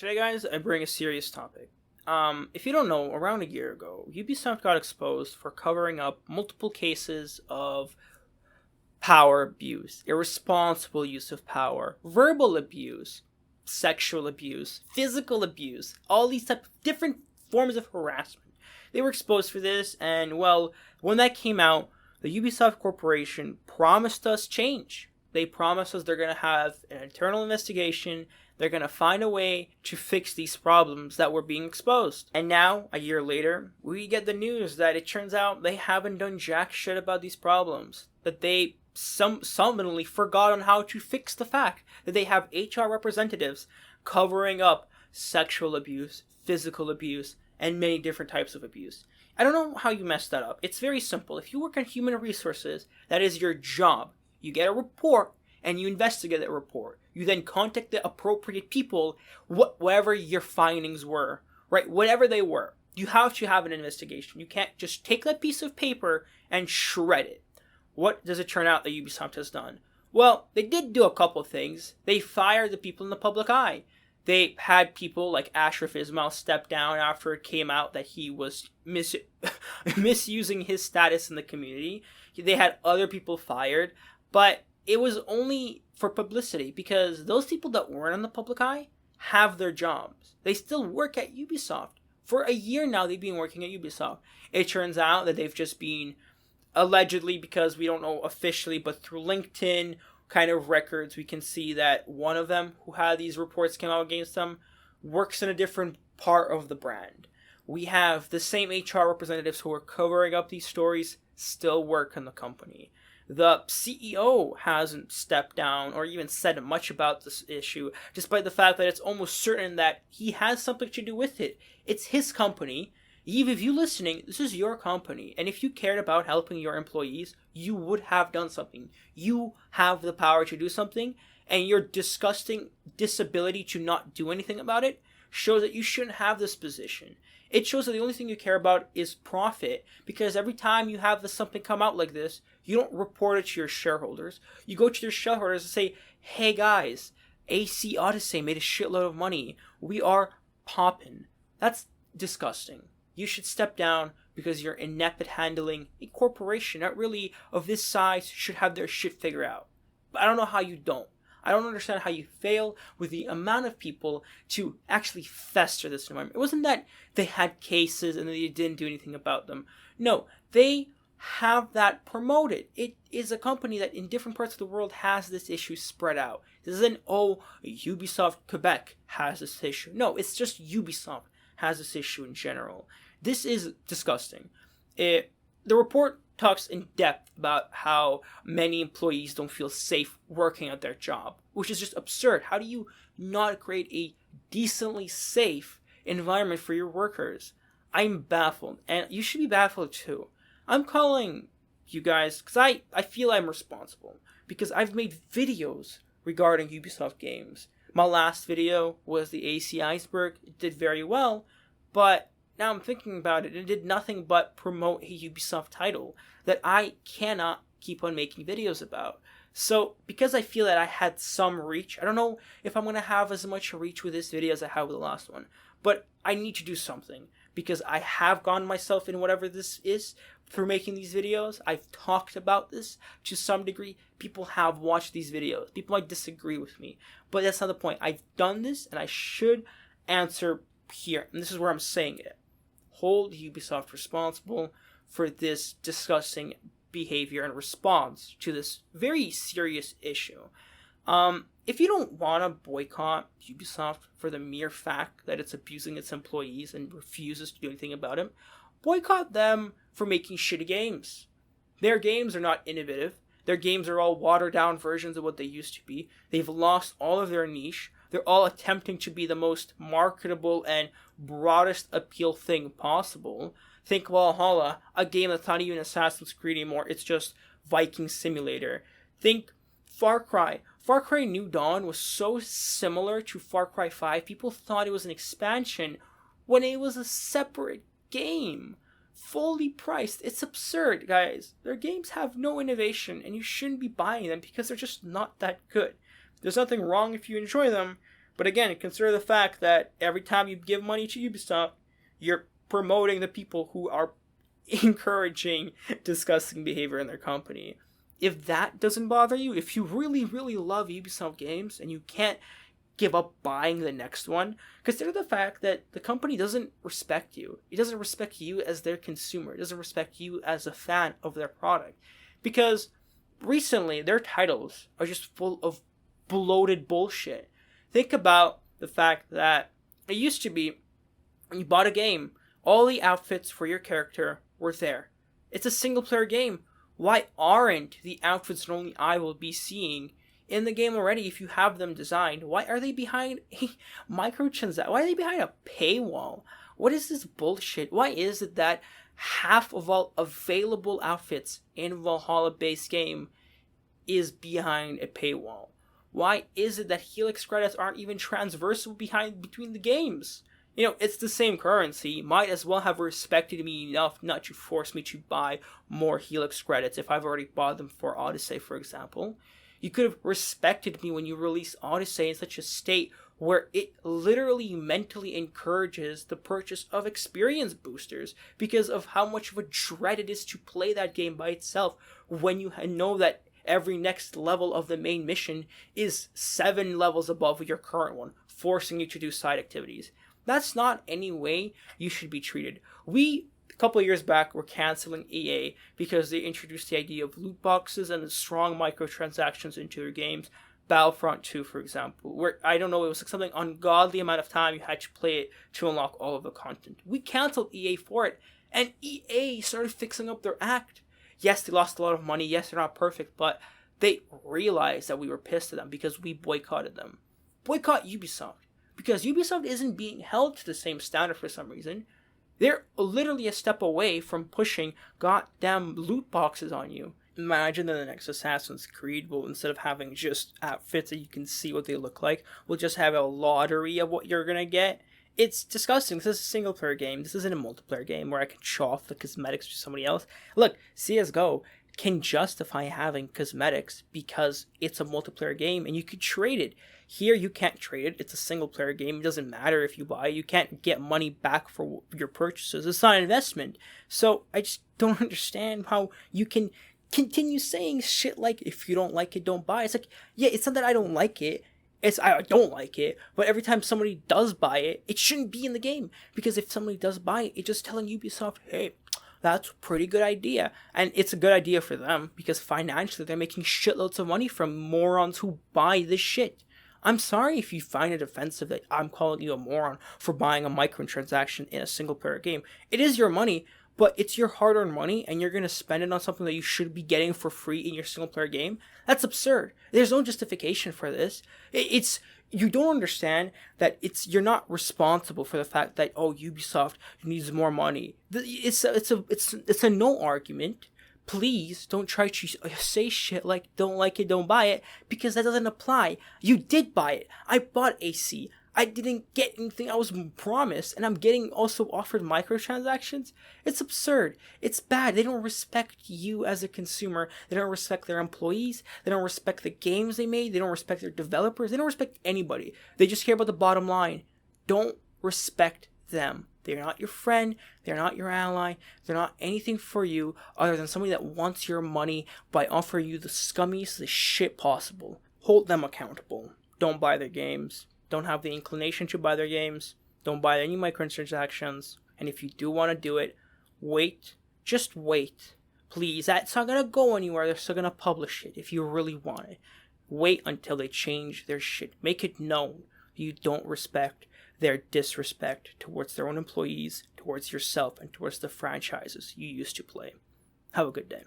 Today, guys, I bring a serious topic. If you don't know, around a year ago, Ubisoft got exposed for covering up multiple cases of power abuse, irresponsible use of power, verbal abuse, sexual abuse, physical abuse, all these type of different forms of harassment. They were exposed for this, and well, when that came out, the Ubisoft Corporation promised us change. They promised us they're going to have an internal investigation. They're going to find a way to fix these problems that were being exposed. And now, a year later, we get the news that it turns out they haven't done jack shit about these problems. That they suddenly forgot on how to fix the fact that they have HR representatives covering up sexual abuse, physical abuse, and many different types of abuse. I don't know how you messed that up. It's very simple. If you work on human resources, that is your job. You get a report and you investigate that report. You then contact the appropriate people, whatever your findings were, right? Whatever they were. You have to have an investigation. You can't just take that piece of paper and shred it. What does it turn out that Ubisoft has done? Well, they did do a couple things. They fired the people in the public eye. They had people like Ashraf Ismail step down after it came out that he was misusing his status in the community. They had other people fired, but it was only for publicity because those people that weren't in the public eye have their jobs. They still work at Ubisoft. For a year now, they've been working at Ubisoft. It turns out that they've just been, allegedly, because we don't know officially, but through LinkedIn kind of records, we can see that one of them who had these reports came out against them works in a different part of the brand. We have the same HR representatives who are covering up these stories still work in the company. The CEO hasn't stepped down or even said much about this issue, despite the fact that it's almost certain that he has something to do with it. It's his company. Eve, if you're listening, this is your company. And if you cared about helping your employees, you would have done something. You have the power to do something, and your disgusting disability to not do anything about it shows that you shouldn't have this position. It shows that the only thing you care about is profit, because every time you have something come out like this, you don't report it to your shareholders. You go to your shareholders and say, hey guys, AC Odyssey made a shitload of money. We are poppin'. That's disgusting. You should step down because you're inept at handling a corporation that really, of this size, should have their shit figured out. But I don't know how you don't. I don't understand how you fail with the amount of people to actually fester this environment. It wasn't that they had cases and they didn't do anything about them. No, they have that promoted. It is a company that in different parts of the world has this issue spread out. This isn't, Ubisoft Quebec has this issue. No, it's just Ubisoft has this issue in general. This is disgusting. The report talks in depth about how many employees don't feel safe working at their job, which is just absurd. How do you not create a decently safe environment for your workers? I'm baffled, and you should be baffled too. I'm calling you guys because I feel I'm responsible, because I've made videos regarding Ubisoft games. My last video was the AC Iceberg. It did very well, but now I'm thinking about it, it did nothing but promote a Ubisoft title that I cannot keep on making videos about. So, because I feel that I had some reach, I don't know if I'm going to have as much reach with this video as I have with the last one, but I need to do something, because I have gone myself in whatever this is through making these videos. I've talked about this to some degree. People have watched these videos. People might disagree with me, but that's not the point. I've done this, and I should answer here, and this is where I'm saying it. Hold Ubisoft responsible for this disgusting behavior and response to this very serious issue. If you don't want to boycott Ubisoft for the mere fact that it's abusing its employees and refuses to do anything about it, boycott them for making shitty games. Their games are not innovative. Their games are all watered down versions of what they used to be. They've lost all of their niche. They're all attempting to be the most marketable and broadest appeal thing possible. Think Valhalla, a game that's not even Assassin's Creed anymore, it's just Viking Simulator. Think Far Cry. Far Cry New Dawn was so similar to Far Cry 5, people thought it was an expansion when it was a separate game. Fully priced. It's absurd, guys. Their games have no innovation, and you shouldn't be buying them because they're just not that good. There's nothing wrong if you enjoy them, But again, consider the fact that every time you give money to Ubisoft, you're promoting the people who are encouraging disgusting behavior in their company. If that doesn't bother you, if you really, really love Ubisoft games and you can't give up buying the next one, consider the fact that the company doesn't respect you. It doesn't respect you as their consumer. It doesn't respect you as a fan of their product. Because recently, their titles are just full of bloated bullshit. Think about the fact that it used to be, when you bought a game, all the outfits for your character were there. It's a single player game. Why aren't the outfits that only I will be seeing in the game already if you have them designed? Why are they behind a microtransaction? Why are they behind a paywall? What is this bullshit? Why is it that half of all available outfits in Valhalla-based game is behind a paywall? Why is it that Helix credits aren't even transversal between the games? You know, it's the same currency. Might as well have respected me enough not to force me to buy more Helix credits if I've already bought them for Odyssey, for example. You could have respected me when you released Odyssey in such a state where it literally mentally encourages the purchase of experience boosters because of how much of a dread it is to play that game by itself when you know that every next level of the main mission is 7 levels above your current one, forcing you to do side activities. That's not any way you should be treated. A couple of years back, were canceling EA because they introduced the idea of loot boxes and strong microtransactions into their games. Battlefront 2, for example, where, I don't know, it was like something ungodly amount of time you had to play it to unlock all of the content. We canceled EA for it, and EA started fixing up their act. Yes, they lost a lot of money. Yes, they're not perfect, but they realized that we were pissed at them because we boycotted them. Boycott Ubisoft. Because Ubisoft isn't being held to the same standard for some reason. They're literally a step away from pushing goddamn loot boxes on you. Imagine that the next Assassin's Creed will, instead of having just outfits that you can see what they look like, will just have a lottery of what you're gonna get. It's disgusting. This is a single player game. This isn't a multiplayer game where I can show off the cosmetics to somebody else. Look, CSGO can justify having cosmetics because it's a multiplayer game and you could trade it. Here you can't trade it. It's a single player game. It doesn't matter if you buy. You can't get money back for your purchases. It's not an investment. So I just don't understand how you can continue saying shit like, if you don't like it, don't buy it. It's like, yeah, it's not that I don't like it. I don't like it, but every time somebody does buy it, it shouldn't be in the game. Because if somebody does buy it, it's just telling Ubisoft, hey, that's a pretty good idea. And it's a good idea for them, because financially they're making shitloads of money from morons who buy this shit. I'm sorry if you find it offensive that I'm calling you a moron for buying a microtransaction in a single player game. It is your money, but it's your hard-earned money, and you're going to spend it on something that you should be getting for free in your single-player game? That's absurd. There's no justification for this. You don't understand that you're not responsible for the fact that, oh, Ubisoft needs more money. It's a no argument. Please don't try to say shit like don't like it, don't buy it, because that doesn't apply. You did buy it. I bought AC. I didn't get anything I was promised, and I'm getting also offered microtransactions. It's absurd. It's bad. They don't respect you as a consumer. They don't respect their employees. They don't respect the games they made. They don't respect their developers. They don't respect anybody. They just care about the bottom line. Don't respect them. They're not your friend. They're not your ally. They're not anything for you other than somebody that wants your money by offering you the scummiest shit possible. Hold them accountable. Don't buy their games. Don't have the inclination to buy their games. Don't buy any microtransactions. And if you do want to do it, wait. Just wait. Please. That's not going to go anywhere. They're still going to publish it if you really want it. Wait until they change their shit. Make it known you don't respect their disrespect towards their own employees, towards yourself, and towards the franchises you used to play. Have a good day.